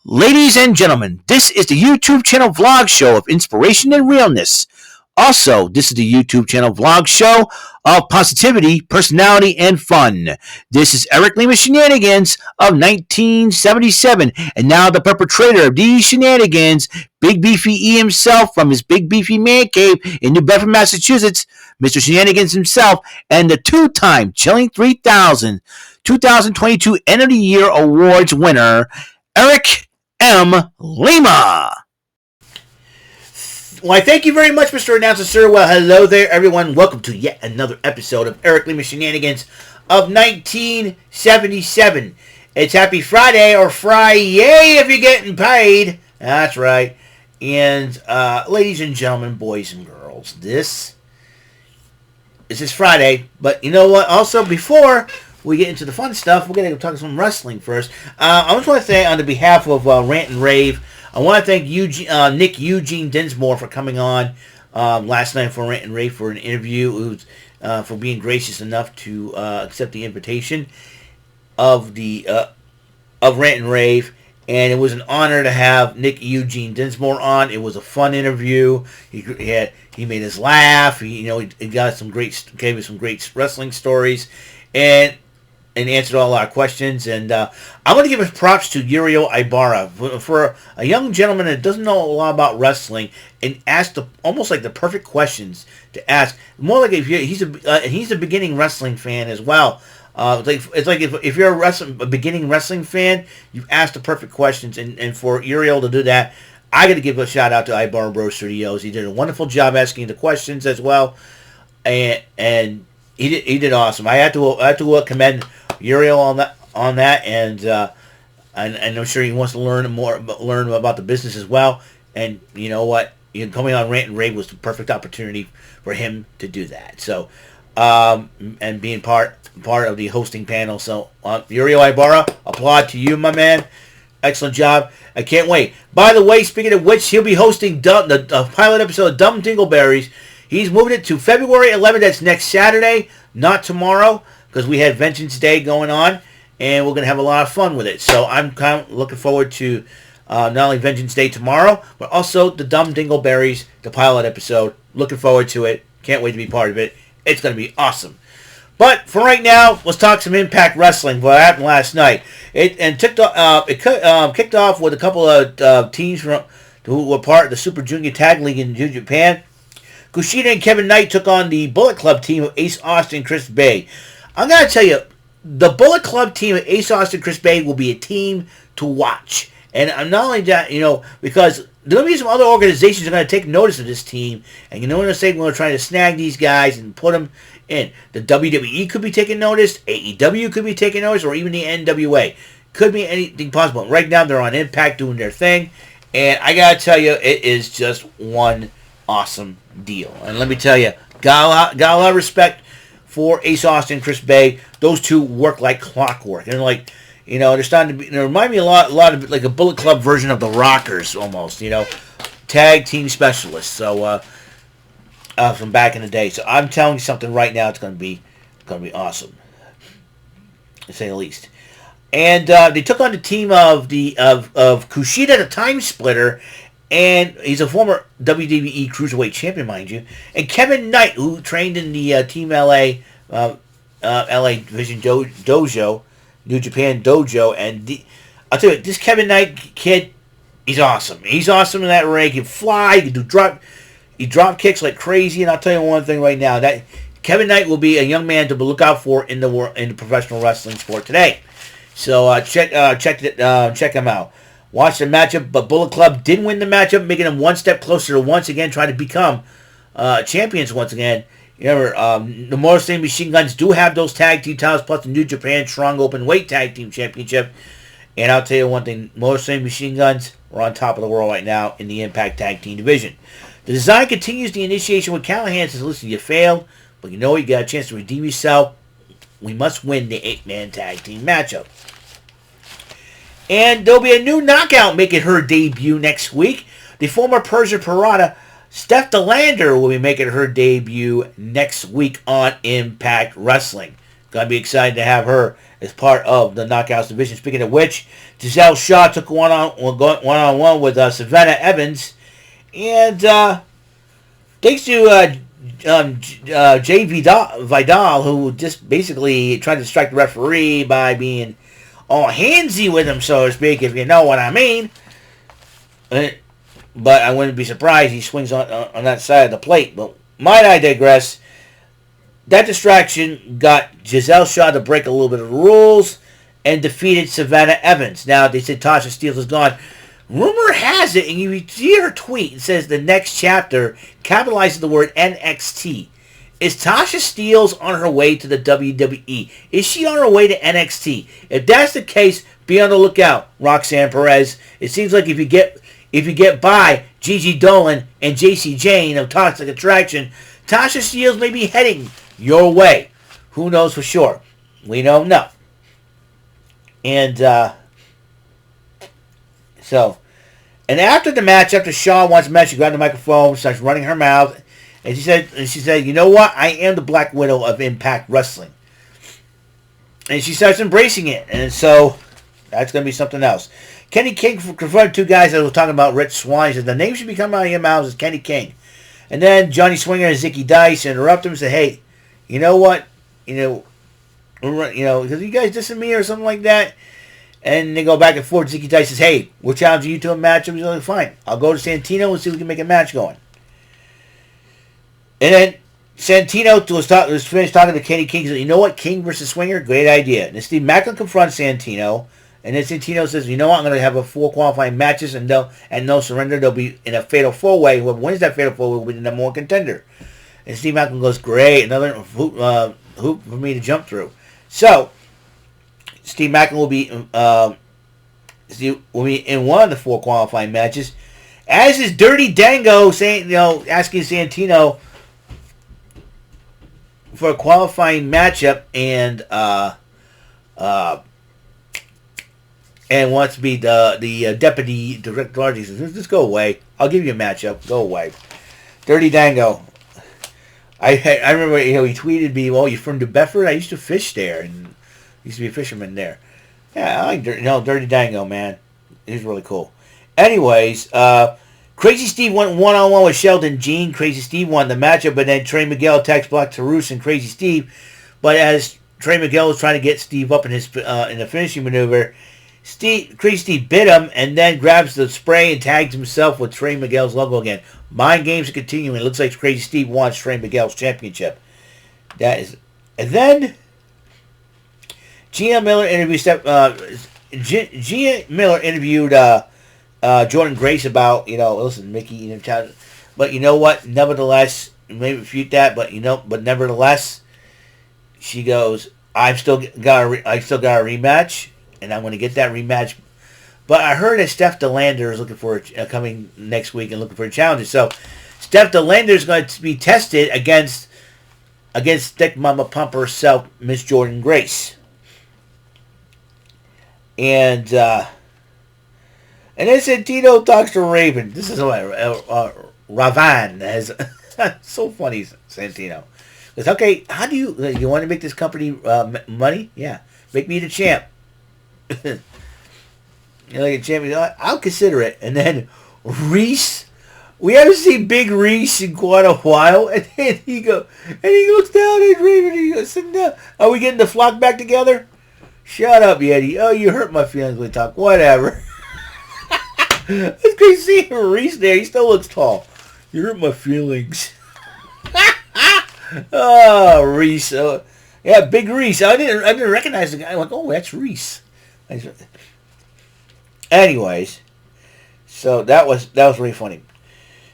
Ladies and gentlemen, this is the YouTube channel vlog show of inspiration and realness. Also, this is the YouTube channel vlog show of positivity, personality, and fun. This is Eric Lima Shenanigans of 1977, and now the perpetrator of these shenanigans, Big Beefy E himself from his Big Beefy Man Cave in New Bedford, Massachusetts, Mr. Shenanigans himself, and the two-time Chilling 3000 2022 End of the Year Awards winner, Eric M. Lima. Why, thank you very much, Mr. Announcer, sir. Well, hello there, everyone. Welcome to yet another episode of Eric Lima Shenanigans of 1977. It's Happy Friday, or Fry-yay if you're getting paid. That's right. And, ladies and gentlemen, boys and girls, this is Friday. But you know what? Also, before we get into the fun stuff, we're going to talk some wrestling first. I just want to say, on the behalf of Rant and Rave, I want to thank Nick Eugene Dinsmore for coming on last night for Rant and Rave for an interview, for being gracious enough to accept the invitation of Rant and Rave. And it was an honor to have Nick Eugene Dinsmore on. It was a fun interview. He made us laugh. He gave us some great wrestling stories, and answered all our questions. And I'm going to give his props to Uriel Ibarra for a young gentleman that doesn't know a lot about wrestling, and asked almost like the perfect questions to ask. More like if he's a beginning wrestling fan as well. It's like if you're a beginning wrestling fan, you've asked the perfect questions, and for Uriel to do that, I got to give a shout out to Ibarra Bro Studios. He did a wonderful job asking the questions as well, and he did awesome. I had to commend Uriel on that, and I'm sure he wants to learn about the business as well. And you know what? Coming on Rant and Rave was the perfect opportunity for him to do that. So, and being part of the hosting panel. So, Uriel Ibarra, applaud to you, my man. Excellent job. I can't wait. By the way, speaking of which, he'll be hosting the pilot episode of Dumb Dingleberries. He's moving it to February 11th. That's next Saturday, not tomorrow, because we had Vengeance Day going on, and we're going to have a lot of fun with it. So I'm kind of looking forward to not only Vengeance Day tomorrow, but also the Dumb Dingleberries, the pilot episode. Looking forward to it. Can't wait to be part of it. It's going to be awesome. But for right now, let's talk some Impact Wrestling, what happened last night. It kicked off with a couple of teams who were part of the Super Junior Tag League in New Japan. Kushida and Kevin Knight took on the Bullet Club team of Ace Austin and Chris Bay. I'm going to tell you, the Bullet Club team of Ace Austin and Chris Bay will be a team to watch. And not only that, because there will be some other organizations that are going to take notice of this team. And what I'm saying? We're going to try to snag these guys and put them in. The WWE could be taking notice. AEW could be taking notice. Or even the NWA. Could be anything possible. Right now, they're on Impact doing their thing. And I got to tell you, it is just one awesome deal. And let me tell you, got a lot of respect for Ace Austin and Chris Bay. Those two work like clockwork. And they're starting to they remind me a lot of like a Bullet Club version of the Rockers almost, tag team specialists. So from back in the day. So I'm telling you something right now, it's gonna be awesome, to say the least. And they took on the team of Kushida, the Time Splitter, and he's a former WWE Cruiserweight Champion, mind you. And Kevin Knight, who trained in the Team LA Division Dojo, New Japan Dojo. And I'll tell you, this Kevin Knight kid, he's awesome. He's awesome in that ring. He can fly. He can drop kicks like crazy. And I'll tell you one thing right now, that Kevin Knight will be a young man to look out for in the professional wrestling sport today. So check him out. Watch the matchup, but Bullet Club did win the matchup, making them one step closer to once again trying to become champions once again. The Motor City Machine Guns do have those tag team titles, plus the New Japan Strong Open Weight Tag Team Championship. And I'll tell you one thing, Motor City Machine Guns are on top of the world right now in the Impact Tag Team Division. The design continues the initiation with Callihan says, listen, you failed, but you got a chance to redeem yourself. We must win the 8-man tag team matchup. And there'll be a new knockout making her debut next week. The former Persia Pirata, Steph DeLander, will be making her debut next week on Impact Wrestling. Gonna be excited to have her as part of the Knockouts division. Speaking of which, Gisele Shawn took one-on-one with Savannah Evans, and thanks to Jay Vidal, who just basically tried to distract the referee by being all handsy with him, so to speak, if you know what I mean. But I wouldn't be surprised he swings on that side of the plate. But might I digress? That distraction got Gisele Shawn to break a little bit of the rules and defeated Savannah Evans. Now, they said Tasha Steelz is gone. Rumor has it, and you see her tweet, it says the next chapter capitalizes the word NXT. Is Tasha Steelz on her way to the WWE? Is she on her way to NXT? If that's the case, be on the lookout, Roxanne Perez. It seems like if you get by Gigi Dolan and JC Jane of Toxic Attraction, Tasha Steelz may be heading your way. Who knows for sure? We don't know. And and after the match, after Shawn wants a match, she grabbed the microphone, starts running her mouth, and she said, you know what? I am the Black Widow of Impact Wrestling. And she starts embracing it. And so that's going to be something else. Kenny King confronted two guys that were talking about Rich Swann. He said, the name should be coming out of your mouths is Kenny King. And then Johnny Swinger and Zicky Dice interrupt him and say, hey, you know what? Because you guys dissing me or something like that. And they go back and forth. Zicky Dice says, hey, we're challenging you to a match. I'm like, fine. I'll go to Santino and see if we can make a match going. And then Santino was finished talking to Kenny King. He said, you know what? King versus Swinger? Great idea. And then Steve Macklin confronts Santino. And then Santino says, you know what? I'm going to have 4 qualifying matches and no surrender. They'll be in a fatal 4-way. Whoever wins that fatal 4-way will be the number 1 contender. And Steve Macklin goes, great. Another hoop for me to jump through. So, Steve Macklin will be in one of the 4 qualifying matches, as is Dirty Dango asking Santino for a qualifying matchup and wants to be the deputy director. He says, just go away. I'll give you a matchup. Go away. Dirty Dango. I remember he tweeted me, well, you're from New Bedford? I used to fish there and used to be a fisherman there. Yeah, I like Dirty Dango, man. He's really cool. Anyways, Crazy Steve went one-on-one with Sheldon Jean. Crazy Steve won the matchup, but then Trey Miguel attacks Black Taurus and Crazy Steve. But as Trey Miguel was trying to get Steve up in the finishing maneuver, Crazy Steve bit him and then grabs the spray and tags himself with Trey Miguel's logo again. Mind games are continuing. It looks like Crazy Steve wants Trey Miguel's championship. And then Gia Miller interviewed Jordan Grace about, listen, Mickey, but you know what? Nevertheless, maybe refute that, but nevertheless, she goes, I still got a rematch, and I'm going to get that rematch. But I heard that Steph DeLander is looking for coming next week and looking for a challenge. So Steph DeLander is going to be tested against Thick Mama Pump herself, Miss Jordan Grace. And then Santino talks to Raven. This is Ravan has so funny, Santino. Goes, okay, how do you want to make this company money? Yeah, make me the champ. Like a champion. I'll consider it. And then Reese, we haven't seen Big Reese in quite a while. And then he looks down at Raven. And he goes, sitting down. Are we getting the flock back together? Shut up, Yeti. Oh, you hurt my feelings when we talk. Whatever. It's great seeing Reese there. He still looks tall. You hurt my feelings. Oh, Reese. Yeah, Big Reese. I didn't recognize the guy. I'm like, oh, that's Reese. Anyways, so that was really funny.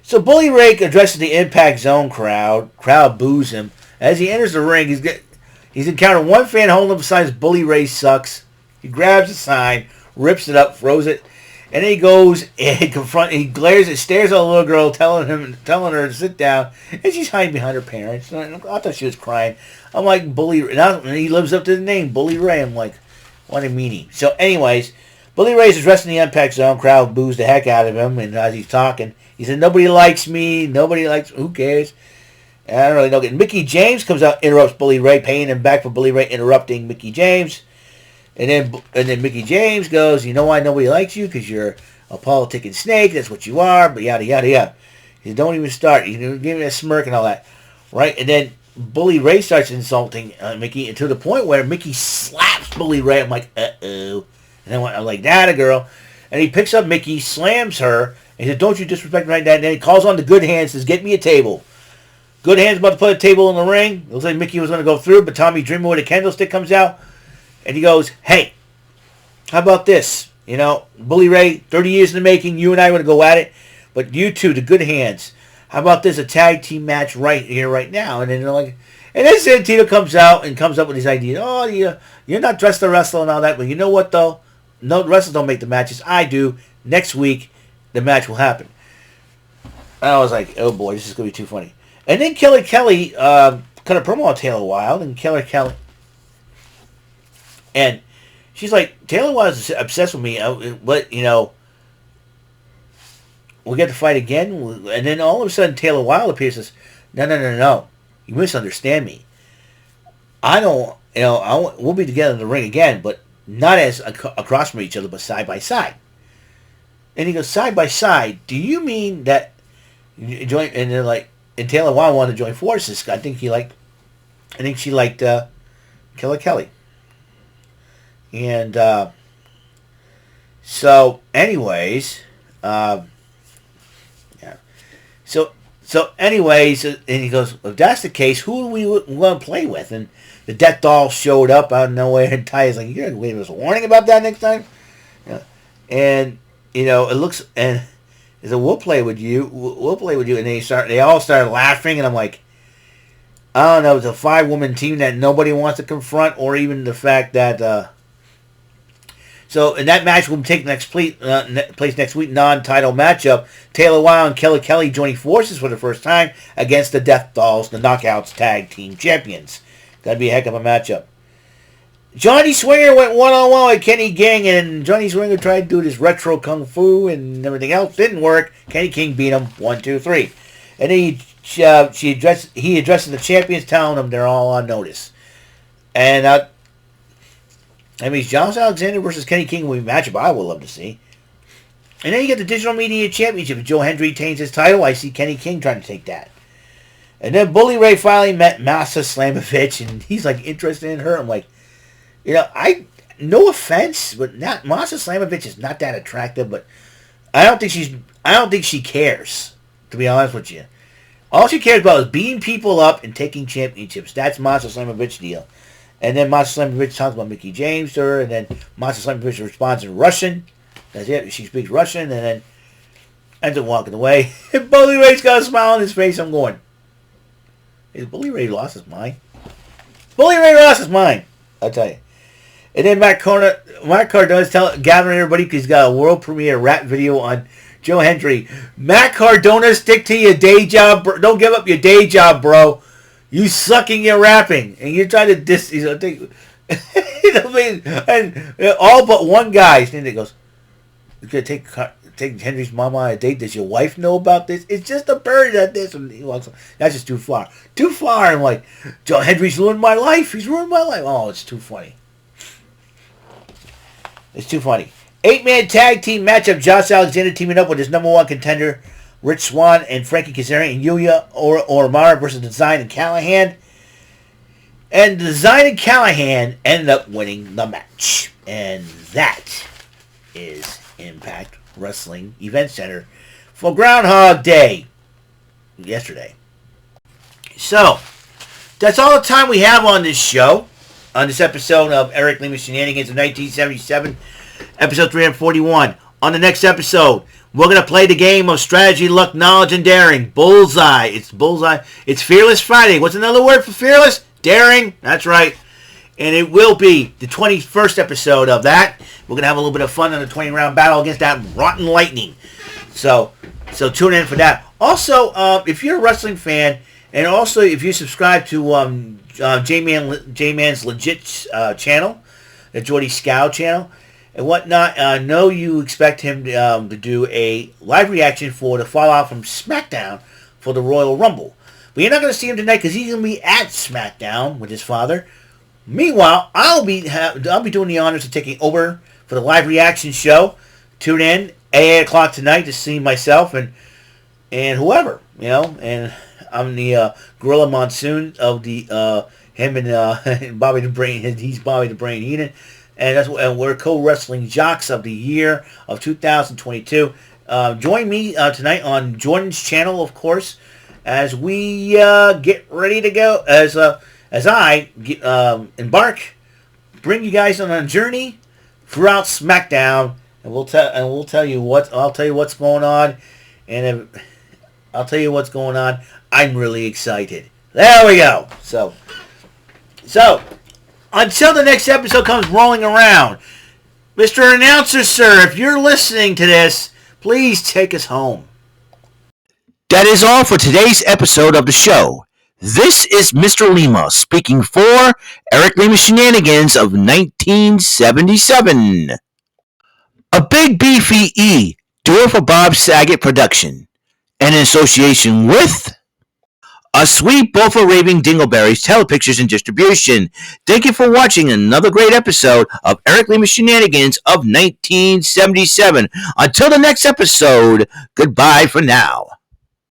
So Bully Ray addresses the Impact Zone crowd. Crowd boos him as he enters the ring. He's encountered one fan holding him besides Bully Ray sucks. He grabs the sign, rips it up, throws it, and then he goes and stares at a little girl, telling her to sit down, and she's hiding behind her parents. I thought she was crying. I'm like, Bully Ray. And he lives up to the name, Bully Ray. I'm like, what a meanie. So anyways, Bully Ray's addressing the Impact Zone. Crowd boos the heck out of him, and as he's talking, he said, nobody likes me. Who cares? And I don't really know. And Mickey James comes out, interrupts Bully Ray, paying him back for Bully Ray interrupting Mickey James. And then Mickey James goes, you know why nobody likes you? Because you're a politicking snake. That's what you are. But yada, yada, yada. He said, don't even start. You give me a smirk and all that. Right? And then Bully Ray starts insulting Mickey to the point where Mickey slaps Bully Ray. I'm like, uh-oh. And then I'm like, that a girl. And he picks up Mickey, slams her, and he said, don't you disrespect me like that. And then he calls on the Good Hands, says, get me a table. Good Hands about to put a table in the ring. It looks like Mickey was going to go through, but Tommy Dreamer with a candlestick comes out. And he goes, hey, how about this? You know, Bully Ray, 30 years in the making, you and I are going to go at it. But you two, the Good Hands, how about this, a tag team match right here, right now? And then they're like, and then Santino comes out and comes up with his idea. Oh, you're not dressed to wrestle and all that. But you know what, though? No, wrestlers don't make the matches. I do. Next week, the match will happen. And I was like, oh boy, this is going to be too funny. And then Killer Kelly cut a promo on Taylor Wilde, and Killer Kelly, and she's like, Taylor Wilde is obsessed with me. But, you know, we'll get to fight again. And then all of a sudden, Taylor Wilde appears and says, no. You misunderstand me. I don't, you know, we'll be together in the ring again, but not as across from each other, but side by side. And he goes, side by side? Do you mean that you join? And they're like, and Taylor Wilde wanted to join forces. I think she liked Killer Kelly. And so, anyways, yeah. So anyways, and he goes, if that's the case, who are we going to play with? And the Death Doll showed up out of nowhere, and Ty's like, you're going to give us a warning about that next time? Yeah. And, you know, it looks, and he said, we'll play with you. And they all started laughing, and I'm like, I don't know, it's a 5-woman team that nobody wants to confront, or even the fact that, so, and that match will take place next week, non-title matchup. Taylor Wilde and Killer Kelly joining forces for the first time against the Death Dolls, the Knockouts Tag Team Champions. That'd be a heck of a matchup. Johnny Swinger went one-on-one with Kenny King, and Johnny Swinger tried to do this retro kung fu and everything else. Didn't work. Kenny King beat him 1, 2, 3. And then he addresses the champions, telling them they're all on notice. And I mean, John Alexander versus Kenny King will be a matchup I would love to see. And then you get the Digital Media Championship. If Joe Hendry retains his title, I see Kenny King trying to take that. And then Bully Ray finally met Masa Slamovich, and he's like interested in her. I'm like, you know, no offense, but Masa Slamovich is not that attractive, but I don't think she cares, to be honest with you. All she cares about is beating people up and taking championships. That's Masa Slamovich's deal. And then Masa Slamovich talks about Mickey James to her, and then Masa Slamovich responds in Russian. That's it. She speaks Russian, and then ends up walking away. And Bully Ray's got a smile on his face. I'm going, is Bully Ray lost his mind? Bully Ray lost his mind, I'll tell you. And then Mark Cardona's gathering everybody because he's got a world premiere rap video on Joe Hendry. Matt Cardona, stick to your day job. Don't give up your day job, bro. You sucking your rapping, and you're trying to diss. You know, and all but one guy. And he goes, "You're gonna take Henry's mama on a date. Does your wife know about this? It's just a bird at this." And he walks. That's just too far. Too far. I'm like, Joe Hendry's ruined my life. He's ruined my life. Oh, it's too funny. It's too funny. 8-man tag team matchup. Josh Alexander teaming up with his number 1 contender, Rich Swann, and Frankie Kazarian, and Yuya Uemura versus Design and Callihan. And Design and Callihan ended up winning the match. And that is Impact Wrestling Event Center for Groundhog Day yesterday. So, that's all the time we have on this show, on this episode of Eric Lima Shenanigans of 1977, episode 341. On the next episode, we're going to play the game of strategy, luck, knowledge, and daring. Bullseye. It's Bullseye. It's Fearless Friday. What's another word for fearless? Daring. That's right. And it will be the 21st episode of that. We're going to have a little bit of fun in the 20-round battle against that Rotten Lightning. So tune in for that. Also, if you're a wrestling fan, and also if you subscribe to J-Man's Legit channel, the Jordy Scow channel, and whatnot, I know you expect him to do a live reaction for the fallout from SmackDown for the Royal Rumble. But you're not going to see him tonight because he's going to be at SmackDown with his father. Meanwhile, I'll be doing the honors of taking over for the live reaction show. Tune in 8 o'clock tonight to see myself and whoever, and I'm the Gorilla Monsoon of the him and Bobby the Brain. He's Bobby the Brain Heenan, and we're co-wrestling jocks of the year of 2022. Join me tonight on Jordan's channel, of course, as we get ready to go. As I embark, bring you guys on a journey throughout SmackDown, and I'll tell you what's going on, and I'll tell you what's going on. I'm really excited. There we go. So until the next episode comes rolling around, Mr. Announcer, sir, if you're listening to this, please take us home. That is all for today's episode of the show. This is Mr. Lima speaking for Eric Lima Shenanigans of 1977. A Big Beefy E, do it for Bob Saget production, and in association with A Sweet Bowl for Raving Dingleberries Telepictures and Distribution. Thank you for watching another great episode of Eric Lima Shenanigans of 1977. Until the next episode, goodbye for now.